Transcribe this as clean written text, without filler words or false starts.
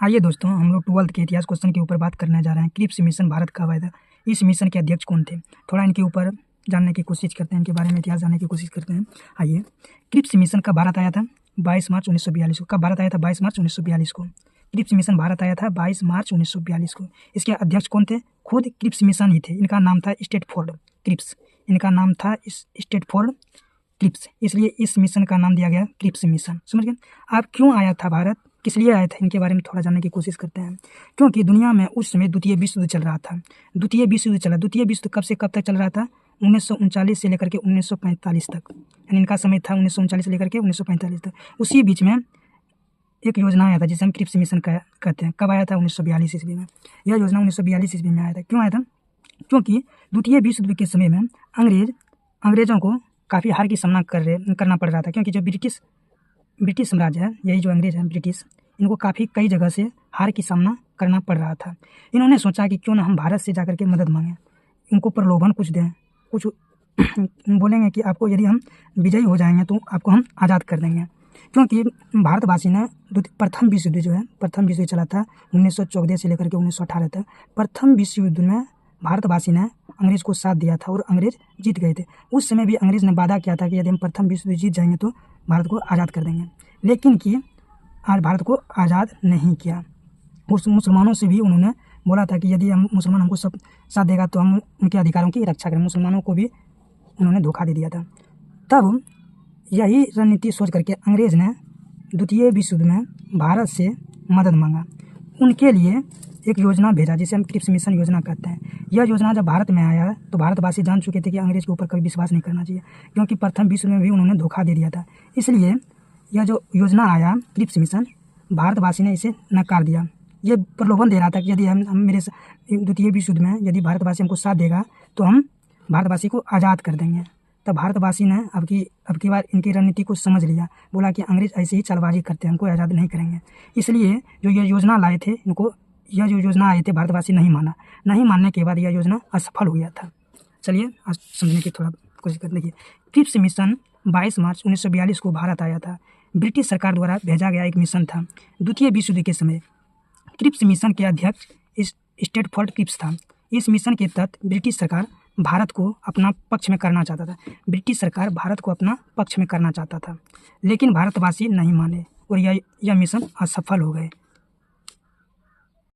आइए दोस्तों, हम लोग 12th के इतिहास क्वेश्चन के ऊपर बात करने जा रहे हैं। क्रिप्स मिशन भारत कब आया था, इस मिशन के अध्यक्ष कौन थे, थोड़ा इनके ऊपर जानने की कोशिश करते हैं, इनके बारे में इतिहास जानने की कोशिश करते हैं। आइए, क्रिप्स मिशन कब भारत आया था? 22 मार्च 1942 को। कब भारत आया था? 22 मार्च 1942 को। क्रिप्स मिशन भारत आया था 22 मार्च 1942 को। इसके अध्यक्ष कौन थे? खुद क्रिप्स मिशन ही थे। इनका नाम था स्टेटफोर्ड क्रिप्स। इनका नाम था स्टेटफोर्ड क्रिप्स, इसलिए इस मिशन का नाम दिया गया क्रिप्स मिशन। समझ गए? अब क्यों आया था भारत, किस लिए आया था, इनके बारे में थोड़ा जानने की कोशिश करते हैं। क्योंकि दुनिया में उस समय द्वितीय विश्व युद्ध चल रहा था। द्वितीय विश्व युद्ध चला। द्वितीय विश्व कब से कब तक चल रहा था? 1939 से लेकर के 1945 तक। यानी इनका समय था 1939 से लेकर के 1945 तक। उसी बीच में एक योजना आया था जिसे हम क्रिप्स मिशन कहते हैं। कब आया था? 1942 ईस्वी में। यह योजना 1942 ईस्वी में आया था। क्यों आया था? क्योंकि द्वितीय विश्व युद्ध के समय में अंग्रेजों को काफ़ी हार की सामना करना पड़ रहा था। क्योंकि जो ब्रिटिश साम्राज्य है, यही जो अंग्रेज हैं ब्रिटिश, इनको काफ़ी कई जगह से हार की सामना करना पड़ रहा था। इन्होंने सोचा कि क्यों ना हम भारत से जाकर के मदद मांगें, इनको प्रलोभन कुछ दें, कुछ बोलेंगे कि आपको यदि हम विजयी हो जाएंगे तो आपको हम आज़ाद कर देंगे। क्योंकि भारतवासी ने प्रथम विश्व युद्ध जो है, प्रथम विश्व युद्ध चला था 1914 से लेकर के 1918 तक। प्रथम विश्व युद्ध में भारतवासी ने अंग्रेज को साथ दिया था और अंग्रेज जीत गए थे। उस समय भी अंग्रेज ने वादा किया था कि यदि हम प्रथम विश्व युद्ध जीत जाएंगे तो भारत को आज़ाद कर देंगे, लेकिन कि आज भारत को आज़ाद नहीं किया। उस मुसलमानों से भी उन्होंने बोला था कि यदि हम मुसलमान हमको सब साथ देगा तो हम उनके अधिकारों की रक्षा करें। मुसलमानों को भी उन्होंने धोखा दे दिया था। तब यही रणनीति सोच करके अंग्रेज ने द्वितीय विश्व युद्ध में भारत से मदद मांगा। उनके लिए एक योजना भेजा जिसे हम क्रिप्स मिशन योजना कहते हैं। यह योजना जब भारत में आया तो भारतवासी जान चुके थे कि अंग्रेज के ऊपर कभी विश्वास नहीं करना चाहिए, क्योंकि प्रथम विश्व में भी उन्होंने धोखा दे दिया था। इसलिए यह जो योजना आया क्रिप्स मिशन, भारतवासी ने इसे नकार दिया। ये प्रलोभन दे रहा था कि यदि हम मेरे द्वितीय विश्व युद्ध में यदि भारतवासी हमको साथ देगा तो हम भारतवासी को आज़ाद कर देंगे। तब भारतवासी ने अब की बार इनकी रणनीति को समझ लिया, बोला कि अंग्रेज ऐसे ही चालबाजी करते हैं, हमको आज़ाद नहीं करेंगे। इसलिए जो ये योजना लाए थे, यह जो योजना आए थे भारतवासी नहीं मानने के बाद यह योजना असफल हो गया था। चलिए आज समझने की थोड़ा कोशिश करने की। क्रिप्स मिशन 22 मार्च 1942 को भारत आया था। ब्रिटिश सरकार द्वारा भेजा गया एक मिशन था। द्वितीय विश्व युद्ध के समय क्रिप्स मिशन के अध्यक्ष स्टेटफोर्ड क्रिप्स था। इस मिशन के तहत ब्रिटिश सरकार भारत को अपना पक्ष में करना चाहता था। ब्रिटिश सरकार भारत को अपना पक्ष में करना चाहता था, लेकिन भारतवासी नहीं माने और यह मिशन असफल हो गए।